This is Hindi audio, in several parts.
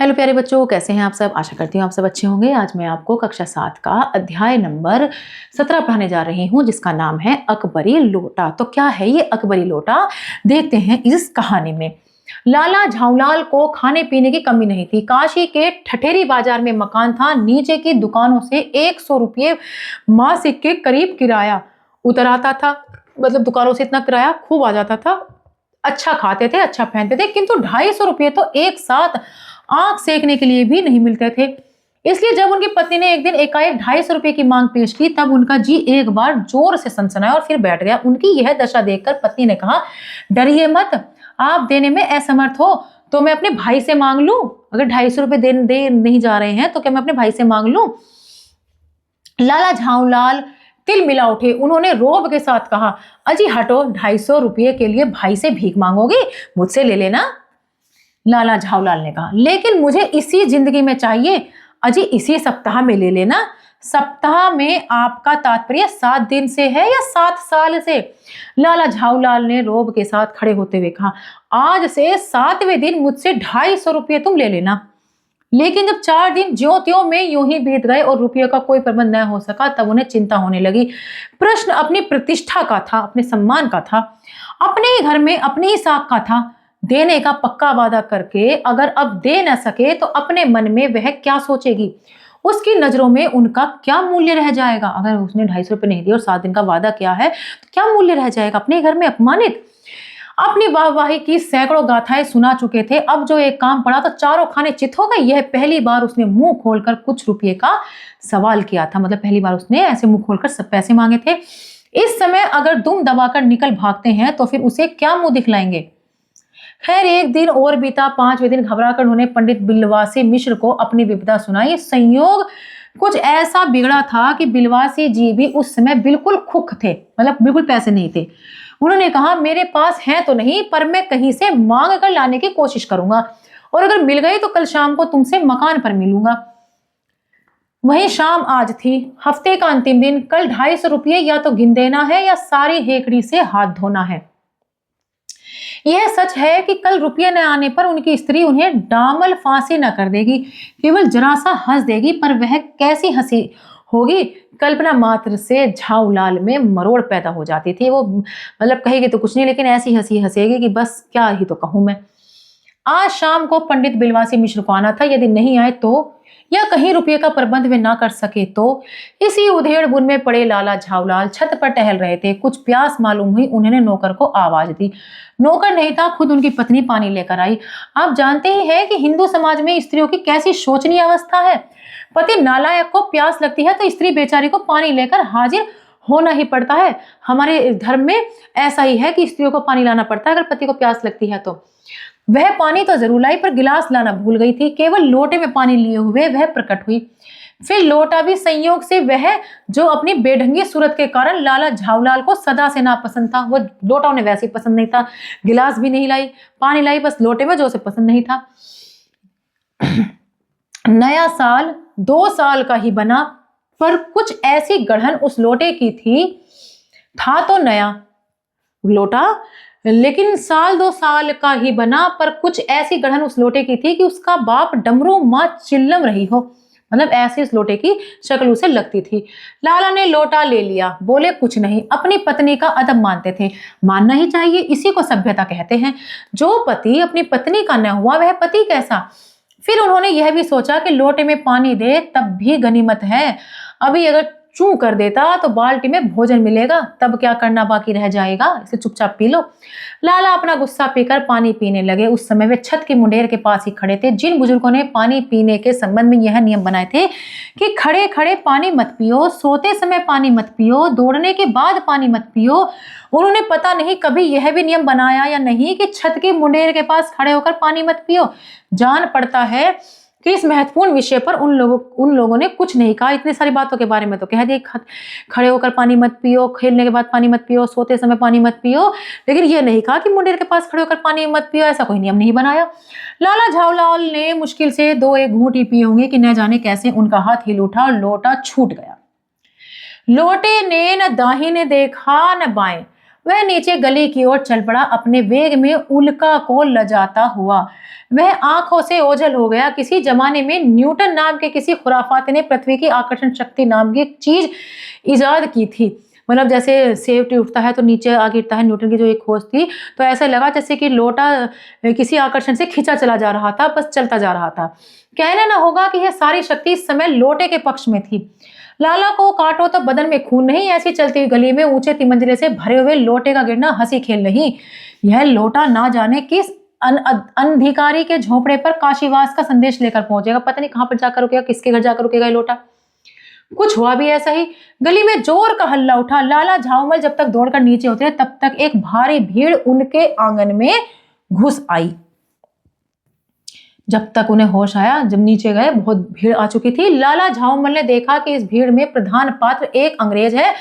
हेलो प्यारे बच्चों, कैसे हैं आप सब। आशा करती हूँ आप सब अच्छे होंगे। आज मैं आपको कक्षा 7 का अध्याय नंबर 17 पढ़ाने जा रही हूँ, जिसका नाम है अकबरी लोटा। तो क्या है ये अकबरी लोटा, देखते हैं इस कहानी में। लाला झाऊलाल को खाने पीने की कमी नहीं थी। काशी के ठठेरी बाजार में मकान था। नीचे की दुकानों से 100 रुपये मासिक के करीब किराया उतर आता था। मतलब दुकानों से इतना किराया खूब आ जाता था। अच्छा खाते थे, अच्छा पहनते थे, किंतु 250 रुपये तो एक साथ आंख सेकने के लिए भी नहीं मिलते थे। इसलिए जब उनकी पत्नी ने एक दिन एकाएक 250 रुपये की मांग पेश की, तब उनका जी एक बार जोर से सनसनाया और फिर बैठ गया। उनकी यह दशा देखकर पत्नी ने कहा, डरिए मत, आप देने में असमर्थ हो तो मैं अपने भाई से मांग लूं। अगर 250 रुपये दे नहीं जा रहे हैं तो क्या मैं अपने भाई से मांग लूं। लाला झाऊलाल तिल मिला उठे। उन्होंने रोब के साथ कहा, अजी हटो, 250 रुपये के लिए भाई से भीख मांगोगी, मुझसे ले लेना। लाला झाऊलाल ने कहा, लेकिन मुझे इसी जिंदगी में चाहिए। अजी इसी सप्ताह में ले लेना। सप्ताह में आपका तात्पर्य 7 दिन से है या 7 साल से। लाला झाऊलाल ने रोब के साथ खड़े होते हुए कहा, आज से 7वें दिन मुझसे 250 रुपये तुम ले लेना। लेकिन जब 4 दिन ज्यों त्यों में यूं ही बीत गए और रुपये का कोई प्रबंध न हो सका, तब उन्हें चिंता होने लगी। प्रश्न अपनी प्रतिष्ठा का था, अपने सम्मान का था, अपने ही घर में अपनी ही साख का था। देने का पक्का वादा करके अगर अब दे न सके तो अपने मन में वह क्या सोचेगी, उसकी नजरों में उनका क्या मूल्य रह जाएगा। अगर उसने 250 रुपये नहीं दिए और 7 दिन का वादा किया है तो क्या मूल्य रह जाएगा, अपने घर में अपमानित। अपनी वाहवाही की सैकड़ों गाथाएं सुना चुके थे। अब जो एक काम पड़ा तो चारों खाने चित हो गए। यह पहली बार उसने मुंह खोलकर कुछ रुपये का सवाल किया था। मतलब पहली बार उसने ऐसे मुंह खोलकर सब पैसे मांगे थे। इस समय अगर दुम दबाकर निकल भागते हैं तो फिर उसे क्या मुंह दिखलाएंगे। खैर एक दिन और बीता। 5वें दिन घबराकर उन्होंने पंडित बिलवासी मिश्र को अपनी विपदा सुनाई। संयोग कुछ ऐसा बिगड़ा था कि बिलवासी जी भी उस समय बिल्कुल खुख थे, मतलब बिल्कुल पैसे नहीं थे। उन्होंने कहा, मेरे पास है तो नहीं, पर मैं कहीं से मांग कर लाने की कोशिश करूंगा, और अगर मिल गई तो कल शाम को तुमसे मकान पर मिलूंगा। वही शाम आज थी, हफ्ते का अंतिम दिन। कल 250 रुपये या तो गिन देना है या सारी हेकड़ी से हाथ धोना है। यह सच है कि कल रुपये न आने पर उनकी स्त्री उन्हें डामल फांसी न कर देगी, केवल जरा सा हंस देगी। पर वह कैसी हंसी होगी, कल्पना मात्र से झाऊलाल में मरोड़ पैदा हो जाती थी। वो मतलब कहेगी तो कुछ नहीं, लेकिन ऐसी हंसी हंसेगी कि बस क्या ही तो कहूं मैं। आज शाम को पंडित बिलवासी मिश्र को आना था। यदि नहीं आए तो, या कहीं रुपये का प्रबंध वे ना कर सके तो। इसी उधेड़ बुन में पड़े लाला झाऊलाल छत पर टहल रहे थे। कुछ प्यास मालूम हुई। उन्होंने नौकर को आवाज दी। नौकर नहीं था, खुद उनकी पत्नी पानी लेकर आई। आप जानते ही हैं कि हिंदू समाज में स्त्रियों की कैसी शोचनीय अवस्था है। पति नालायक को प्यास लगती है तो स्त्री बेचारी को पानी लेकर हाजिर होना ही पड़ता है। हमारे धर्म में ऐसा ही है कि स्त्रियों को पानी लाना पड़ता है अगर पति को प्यास लगती है तो। वह पानी तो जरूर लाई, पर गिलास लाना भूल गई थी। केवल लोटे में पानी लिए हुए वह प्रकट हुई। फिर लोटा भी संयोग से वह जो अपनी बेढंगी सूरत के कारण लाला झाऊलाल को सदा से नापसंद था। वो लोटा उन्हें वैसे ही पसंद नहीं था। गिलास भी नहीं लाई, पानी लाई बस लोटे में, जो उसे पसंद नहीं था। नया साल 2 साल का ही बना, पर कुछ ऐसी गढ़न उस लोटे की थी। था तो नया लोटा, लेकिन साल 2 साल का ही बना, पर कुछ ऐसी गढ़न उस लोटे की थी कि उसका बाप डमरू मां चिल्लम रही हो। मतलब ऐसी इस लोटे की शक्ल उसे लगती थी। लाला ने लोटा ले लिया, बोले कुछ नहीं। अपनी पत्नी का अदब मानते थे, मानना ही चाहिए, इसी को सभ्यता कहते हैं। जो पति अपनी पत्नी का न हुआ वह पति कैसा। फिर उन्होंने यह भी सोचा कि लोटे में पानी दे तब भी गनीमत है। अभी अगर चू कर देता तो बाल्टी में भोजन मिलेगा, तब क्या करना बाकी रह जाएगा, इसे चुपचाप पी लो। लाला अपना गुस्सा पीकर पानी पीने लगे। उस समय वे छत की मुंडेर के पास ही खड़े थे। जिन बुजुर्गों ने पानी पीने के संबंध में यह नियम बनाए थे कि खड़े खड़े पानी मत पियो, सोते समय पानी मत पियो, दौड़ने के बाद पानी मत पियो, उन्होंने पता नहीं कभी यह भी नियम बनाया या नहीं कि छत की मुंडेर के पास खड़े होकर पानी मत पियो। जान पड़ता है कि इस महत्वपूर्ण विषय पर उन लोगों ने कुछ नहीं कहा। इतनी सारी बातों के बारे में तो कह दिए, खड़े होकर पानी मत पियो, खेलने के बाद पानी मत पियो, सोते समय पानी मत पियो, लेकिन ये नहीं कहा कि मुंडेर के पास खड़े होकर पानी मत पियो। ऐसा कोई नियम नहीं बनाया। लाला झाऊलाल ने मुश्किल से 2-1 घूंट ही पिए होंगे कि न जाने कैसे उनका हाथ हिल उठा और लोटा छूट गया। लोटे ने न दाहिने देखा न बाएं। वह नीचे गली की ओर चल पड़ा, अपने वेग में उल्का को लजाता हुआ। वह आंखों से ओझल हो गया। किसी जमाने में न्यूटन नाम के किसी खुराफाती ने पृथ्वी की आकर्षण शक्ति नाम की एक चीज इजाद की थी। मतलब जैसे सेब टूटता है तो नीचे आ गिरता है, न्यूटन की जो एक खोज थी। तो ऐसा लगा जैसे कि लोटा किसी आकर्षण से खींचा चला जा रहा था, बस चलता जा रहा था। कहना ना होगा कि यह सारी शक्ति इस समय लोटे के पक्ष में थी। लाला को काटो तो बदन में खून नहीं, ऐसी चलती हुई गली में ऊंचे तिमंजिले से भरे हुए लोटे का गिरना हंसी खेल नहीं। यह लोटा ना जाने किस अनधिकारी के झोपड़े पर काशीवास का संदेश लेकर पहुंचेगा। पता नहीं कहां पर जाकर रुकेगा, किसके घर जाकर रुकेगा ये लोटा। कुछ हुआ भी ऐसा ही। गली में जोर का हल्ला उठा। लाला झाऊमल जब तक दौड़कर नीचे उतरे तब तक एक भारी भीड़ उनके आंगन में घुस आई। जब तक उन्हें होश आया, जब नीचे गए, बहुत भीड़ आ चुकी थी। लाला झाऊमल ने देखा कि इस भीड़ में प्रधान पात्र एक अंग्रेज है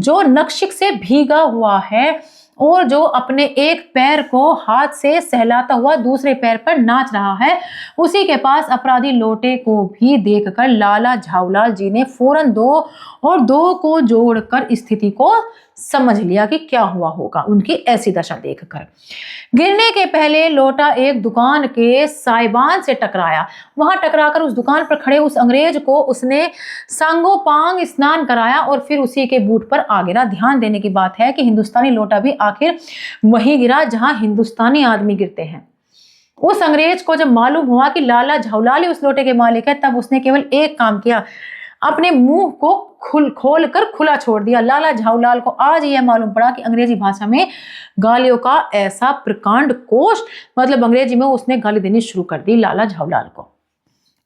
जो नक्शिक से भीगा हुआ है और जो अपने एक पैर को हाथ से सहलाता हुआ दूसरे पैर पर नाच रहा है। उसी के पास अपराधी लोटे को भी देखकर लाला झाऊलाल जी ने फौरन दो और दो को जोड़कर स्थिति को समझ लिया कि क्या हुआ होगा उनकी ऐसी दशा देखकर। गिरने के पहले लोटा एक दुकान के साइबान से टकराया। वहां टकराकर उस दुकान पर खड़े उस अंग्रेज को उसने सांगोपांग स्नान कराया और फिर उसी के बूट पर आ गिरा। ध्यान देने की बात है कि हिंदुस्तानी लोटा भी आखिर वहीं गिरा जहां हिंदुस्तानी आदमी गिरते हैं। उस अंग्रेज को जब मालूम हुआ कि लाला झाऊलाल ही उस लोटे के मालिक है, तब उसने केवल एक काम किया, अपने मुंह को खोल कर खुला छोड़ दिया। लाला झाऊलाल को आज यह मालूम पड़ा कि अंग्रेजी भाषा में गालियों का ऐसा प्रकांड कोश, मतलब अंग्रेजी में उसने गाली देनी शुरू कर दी लाला झाऊलाल को।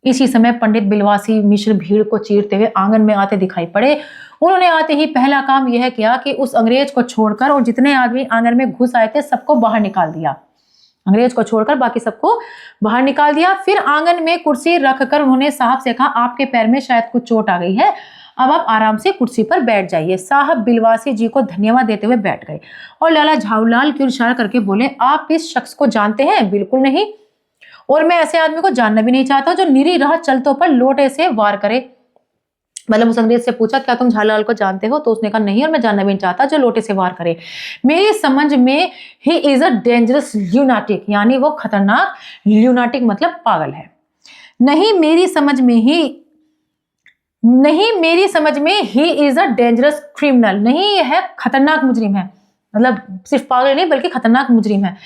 इसी समय पंडित बिलवासी मिश्र भीड़ को चीरते हुए आंगन में आते दिखाई पड़े। उन्होंने आते ही पहला काम यह किया कि उस अंग्रेज को छोड़कर और जितने आदमी आंगन में घुस आए थे सबको बाहर निकाल दिया। अंग्रेज को छोड़कर बाकी सबको बाहर निकाल दिया। फिर आंगन में कुर्सी रखकर उन्होंने साहब से कहा, आपके पैर में शायद कुछ चोट आ गई है, अब आप आराम से कुर्सी पर बैठ जाइए। साहब बिलवासी जी को धन्यवाद देते हुए बैठ गए और लाला झाऊलाल की ओर इशारा करके बोले, आप इस शख्स को जानते हैं? बिल्कुल नहीं, और मैं ऐसे आदमी को जानना भी नहीं चाहता जो निरी राह चलतों पर लोटे से वार करे। मतलब उस अंग्रेज से पूछा, क्या तुम झाऊलाल को जानते हो? तो उसने कहा नहीं, और मैं जानना भी नहीं चाहता जो लोटे से वार करे। मेरी समझ में ही इज अ डेंजरस ल्यूनाटिक, यानी वो खतरनाक, ल्यूनाटिक मतलब पागल है। नहीं मेरी समझ में he is a dangerous criminal, नहीं यह खतरनाक मुजरिम है। मतलब सिर्फ पागल नहीं बल्कि खतरनाक मुजरिम है।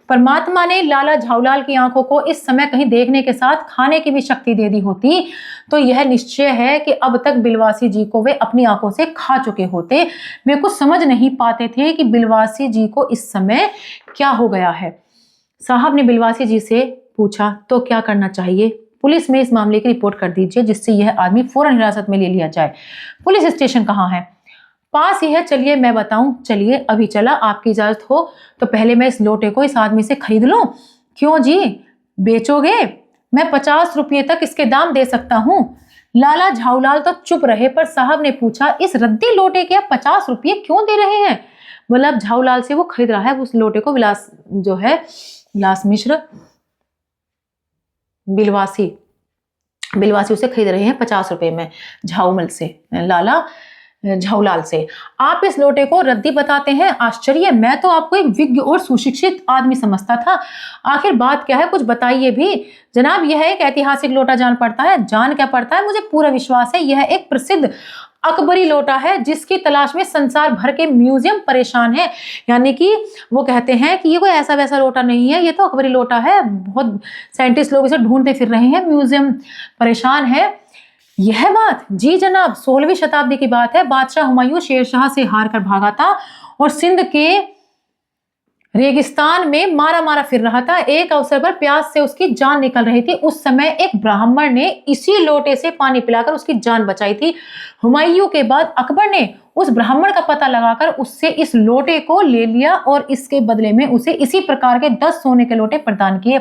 परमात्मा ने लाला झाऊलाल की आंखों को इस समय कहीं देखने के साथ खाने की भी शक्ति दे दी होती तो यह निश्चय है कि अब तक बिलवासी जी को वे अपनी आंखों से खा चुके होते। वे कुछ समझ नहीं पाते थे कि बिलवासी जी को इस समय क्या हो गया है। साहब ने बिलवासी जी से पूछा, तो क्या करना चाहिए? पुलिस में इस मामले की रिपोर्ट कर दीजिए जिससे यह आदमी फौरन हिरासत में ले लिया जाए। पुलिस स्टेशन कहाँ है? पास ही है, चलिए मैं बताऊं। चलिए अभी चला, आपकी इजाजत हो तो पहले मैं इस लोटे को इस आदमी से खरीद लूं। क्यों जी, बेचोगे? मैं 50 रुपये तक इसके दाम दे सकता हूं। लाला झाऊलाल तो चुप रहे, पर साहब ने पूछा, इस रद्दी लोटे के आप 50 रुपये क्यों दे रहे हैं? मतलब झाऊलाल से वो खरीद रहा है उस लोटे को। विलास मिश्र बिलवासी उसे खरीद रहे हैं 50 रुपये में झाऊमल से, लाला झाऊलाल से। आप इस लोटे को रद्दी बताते हैं? आश्चर्य, मैं तो आपको एक विज्ञ और सुशिक्षित आदमी समझता था। आखिर बात क्या है, कुछ बताइए भी। जनाब, यह एक ऐतिहासिक लोटा जान पड़ता है। जान क्या पड़ता है, मुझे पूरा विश्वास है यह एक प्रसिद्ध अकबरी लोटा है जिसकी तलाश में संसार भर के म्यूजियम परेशान है। यानी कि वो कहते हैं कि ये कोई ऐसा वैसा लोटा नहीं है, ये तो अकबरी लोटा है। बहुत साइंटिस्ट लोग इसे ढूंढते फिर रहे हैं, म्यूजियम परेशान है। यह बात? जी जनाब, 16वीं शताब्दी की बात है। बादशाह हुमायूं शेरशाह से हार कर भागा था और सिंध के रेगिस्तान में मारा फिर रहा था। एक अवसर पर प्यास से उसकी जान निकल रही थी। उस समय एक ब्राह्मण ने इसी लोटे से पानी पिलाकर उसकी जान बचाई थी। हुमायूं के बाद अकबर ने उस ब्राह्मण का पता लगाकर उससे इस लोटे को ले लिया और इसके बदले में उसे इसी प्रकार के 10 सोने के लोटे प्रदान किए।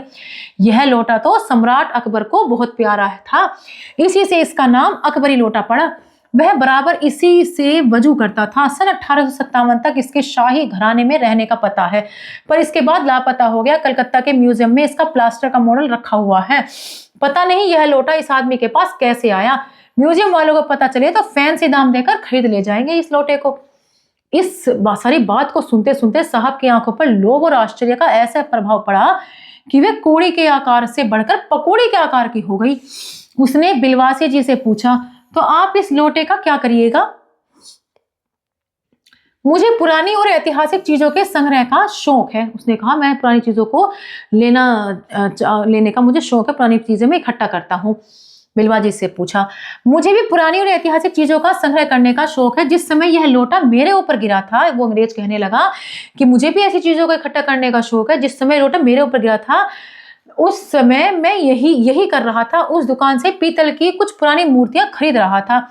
यह लोटा तो सम्राट अकबर को बहुत प्यारा था, इसी से इसका नाम अकबरी लोटा पड़ा। वह बराबर इसी से वजू करता था। सन 1857 तक इसके शाही घराने में रहने का पता है, पर इसके बाद लापता हो गया। कलकत्ता के म्यूजियम में इसका प्लास्टर का मॉडल रखा हुआ है। पता नहीं यह लोटा इस आदमी के पास कैसे आया। म्यूजियम वालों को पता चले तो फैंसी दाम देकर खरीद ले जाएंगे इस लोटे को। सारी बात को सुनते सुनते साहब की आंखों पर लोभ और आश्चर्य का ऐसा प्रभाव पड़ा कि वे कोड़ी के आकार से बढ़कर पकौड़ी के आकार की हो गई। उसने बिलवासी जी से पूछा, तो आप इस लोटे का क्या करिएगा? मुझे पुरानी और ऐतिहासिक चीजों के संग्रह का शौक है। उसने कहा, मैं पुरानी चीजों को लेने का मुझे शौक है, पुरानी चीजें मैं इकट्ठा करता हूँ। बिलवा जी से पूछा, मुझे भी पुरानी और ऐतिहासिक चीजों का संग्रह करने का शौक है। जिस समय यह लोटा मेरे ऊपर गिरा था, वो अंग्रेज कहने लगा कि मुझे भी ऐसी चीजों को इकट्ठा करने का शौक है। जिस समय लोटा मेरे ऊपर गिरा था, उस समय मैं यही कर रहा था। उस दुकान से पीतल की कुछ पुरानी मूर्तियां खरीद रहा था।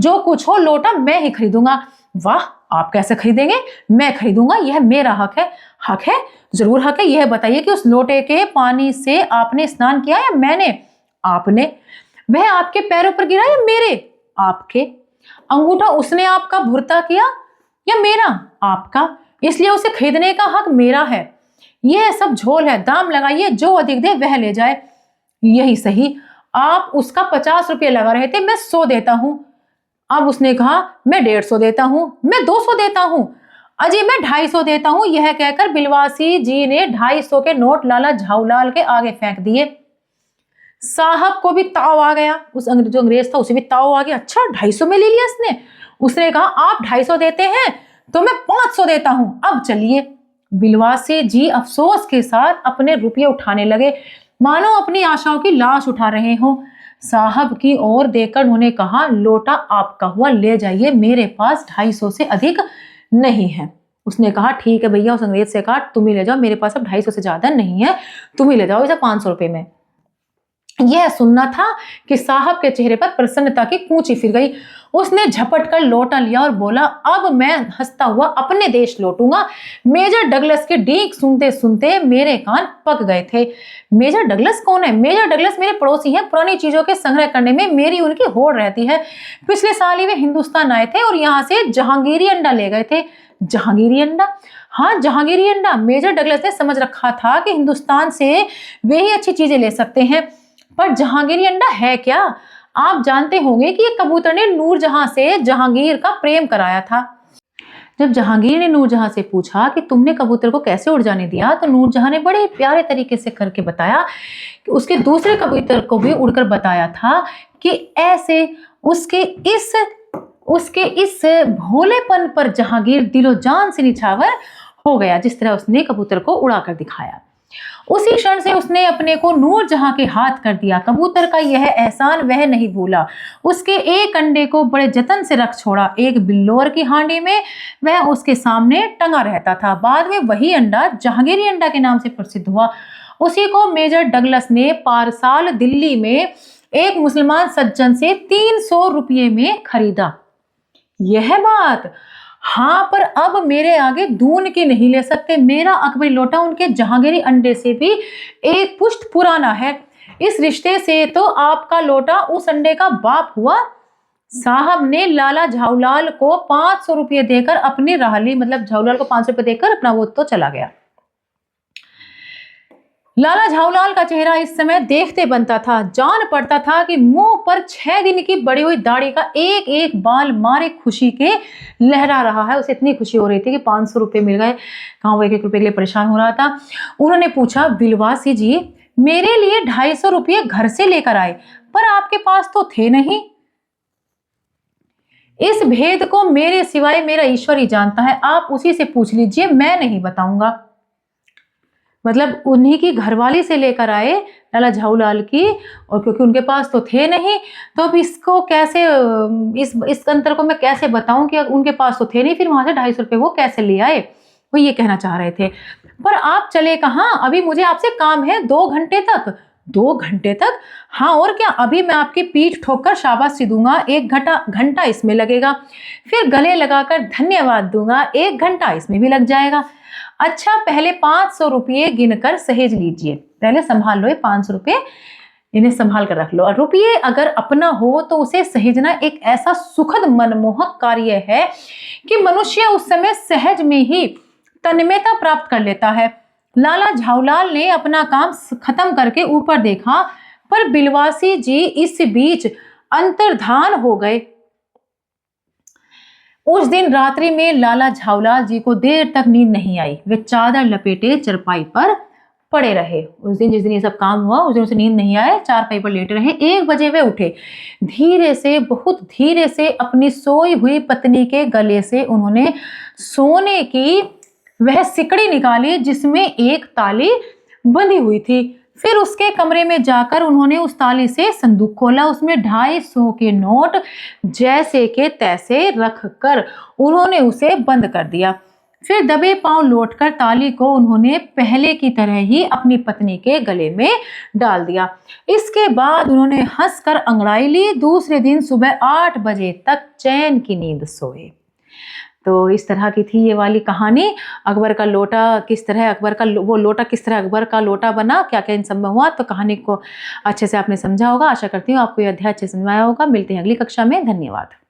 जो कुछ हो लोटा मैं ही खरीदूंगा। वाह, आप कैसे खरीदेंगे? मैं खरीदूंगा, यह मेरा हक है। हक है? जरूर हक है। यह बताइए कि उस लोटे के पानी से आपने स्नान किया या मैंने? आपने। वह आपके पैरों पर गिरा या मेरे? आपके। अंगूठा उसने आपका भुरता किया या मेरा? आपका। इसलिए उसे खरीदने का हक मेरा है। यह सब झोल है, दाम लगाइए, जो अधिक दे वह ले जाए। यही सही, आप उसका 50 रुपये लगा रहे थे, मैं 100 देता हूं। अब उसने कहा, मैं 150 देता हूं, मैं 200 देता हूं, अजी मैं 250 देता हूं। यह कहकर बिलवासी जी ने 250 के नोट लाला झाऊलाल के आगे फेंक दिए। साहब को भी ताव आ गया। जो अंग्रेज था उसे भी ताव आ गया। अच्छा, 250 में ले लिया इसने। उसने कहा, आप 250 देते हैं तो मैं 500 देता हूं, अब चलिए। बिलवासी जी अफसोस के साथ अपने रुपये उठाने लगे, मानो अपनी आशाओं की लाश उठा रहे हो। साहब की ओर देखकर उन्होंने कहा, लोटा आपका हुआ, ले जाइए, मेरे पास 250 से अधिक नहीं है। उसने कहा, ठीक है भैया। उस अंग्रेज से कहा, तुम ही ले जाओ, मेरे पास अब 250 से ज्यादा नहीं है, तुम ही ले जाओ इसे 500 रुपए में। यह सुनना था कि साहब के चेहरे पर प्रसन्नता की कूंची फिर गई। उसने झपट कर लोटा लिया और बोला, अब मैं हंसता हुआ अपने देश लौटूंगा। मेजर डगलस के डीक सुनते सुनते मेरे कान पक गए थे। मेजर डगलस कौन है? मेजर डगलस मेरे पड़ोसी हैं। पुरानी चीजों के संग्रह करने में मेरी उनकी होड़ रहती है। पिछले साल ही वे हिंदुस्तान आए थे और यहाँ से जहांगीरी अंडा ले गए थे। जहांगीरी अंडा? हाँ, जहांगीरी अंडा। मेजर डगलस ने समझ रखा था कि हिंदुस्तान से वे ही अच्छी चीजें ले सकते हैं, पर जहांगीरी अंडा है क्या? आप जानते होंगे कि एक कबूतर ने नूरजहां से जहांगीर का प्रेम कराया था। जब जहांगीर ने नूरजहां से पूछा कि तुमने कबूतर को कैसे उड़ जाने दिया, तो नूरजहां ने बड़े प्यारे तरीके से करके बताया कि उसके दूसरे कबूतर को भी उड़कर बताया था कि ऐसे उसके इस भोलेपन पर जहांगीर दिलो जान से निछावर हो गया, जिस तरह उसने कबूतर को उड़ाकर दिखाया। उसी क्षण से उसने अपने को नूरजहां के हाथ कर दिया। कबूतर का यह एहसान वह नहीं भूला। उसके एक अंडे को बड़े जतन से रख छोड़ा। एक बिल्लोर की हांडी में वह उसके सामने टंगा रहता था। बाद में वही अंडा जहांगीरी अंडा के नाम से प्रसिद्ध हुआ। उसी को मेजर डगलस ने पारसाल दिल्ली में एक मुसलमान सज्जन से 300 रुपये में खरीदा। यह बात? हाँ, पर अब मेरे आगे दून की नहीं ले सकते। मेरा अकबरी लोटा उनके जहांगीरी अंडे से भी एक पुश्त पुराना है। इस रिश्ते से तो आपका लोटा उस अंडे का बाप हुआ। साहब ने लाला झाऊलाल को 500 रुपये देकर अपनी राह ली। मतलब झाऊलाल को 500 रुपये देकर अपना वो तो चला गया। लाला झाऊलाल का चेहरा इस समय देखते बनता था। जान पड़ता था कि मुंह पर 6 दिन की बड़ी हुई दाढ़ी का एक एक बाल मारे खुशी के लहरा रहा है। उसे इतनी खुशी हो रही थी कि 500 रुपये मिल गए। कहाँ वो 1-1 रुपये के लिए परेशान हो रहा था। उन्होंने पूछा, बिलवासी जी मेरे लिए 250 रुपये घर से लेकर आए, पर आपके पास तो थे नहीं। इस भेद को मेरे सिवाय मेरा ईश्वर ही जानता है, आप उसी से पूछ लीजिए, मैं नहीं बताऊंगा। मतलब उन्हीं की घरवाली से लेकर आए लाला झाऊलाल की, और क्योंकि उनके पास तो थे नहीं, तो अब इसको कैसे इस अंतर को मैं कैसे बताऊं कि उनके पास तो थे नहीं, फिर वहां से 250 रुपये वो कैसे ले आए, वो ये कहना चाह रहे थे। पर आप चले कहाँ? अभी मुझे आपसे काम है 2 घंटे तक। 2 घंटे तक? हाँ और क्या, अभी मैं आपकी पीठ ठोककर शाबाशी दूंगा, 1 घंटा इसमें लगेगा, फिर गले लगाकर धन्यवाद दूंगा, 1 घंटा इसमें भी लग जाएगा। अच्छा, पहले 500 रुपये गिनकर सहेज लीजिए। पहले संभाल लो, ये 500 रुपये इन्हें संभाल कर रख लो। और रुपये अगर अपना हो तो उसे सहेजना एक ऐसा सुखद मनमोहक कार्य है कि मनुष्य उस समय सहज में ही तन्मयता प्राप्त कर लेता है। लाला झाऊलाल ने अपना काम खत्म करके ऊपर देखा, पर बिलवासी जी इस बीच अंतर्धान हो गए। उस दिन रात्रि में लाला झाऊलाल जी को देर तक नींद नहीं आई। वे चादर लपेटे चरपाई पर पड़े रहे। उस दिन जिस दिन ये सब काम हुआ उस दिन उसे नींद नहीं आए, चारपाई पर लेटे रहे। 1 बजे वे उठे। धीरे से, बहुत धीरे से अपनी सोई हुई पत्नी के गले से उन्होंने सोने की वह सिकड़ी निकाली जिसमें एक ताली बंधी हुई थी। फिर उसके कमरे में जाकर उन्होंने उस ताली से संदूक खोला। उसमें 250 के नोट जैसे के तैसे रखकर उन्होंने उसे बंद कर दिया। फिर दबे पांव लौटकर ताली को उन्होंने पहले की तरह ही अपनी पत्नी के गले में डाल दिया। इसके बाद उन्होंने हंसकर अंगड़ाई ली। दूसरे दिन सुबह 8 बजे तक चैन की नींद सोए। तो इस तरह की थी ये वाली कहानी। अकबर का लोटा किस तरह, अकबर का वो लोटा किस तरह अकबर का लोटा बना, क्या क्या इन सब में हुआ। तो कहानी को अच्छे से आपने समझा होगा। आशा करती हूँ आपको ये अध्याय अच्छे समझ में आया होगा। मिलते हैं अगली कक्षा में। धन्यवाद।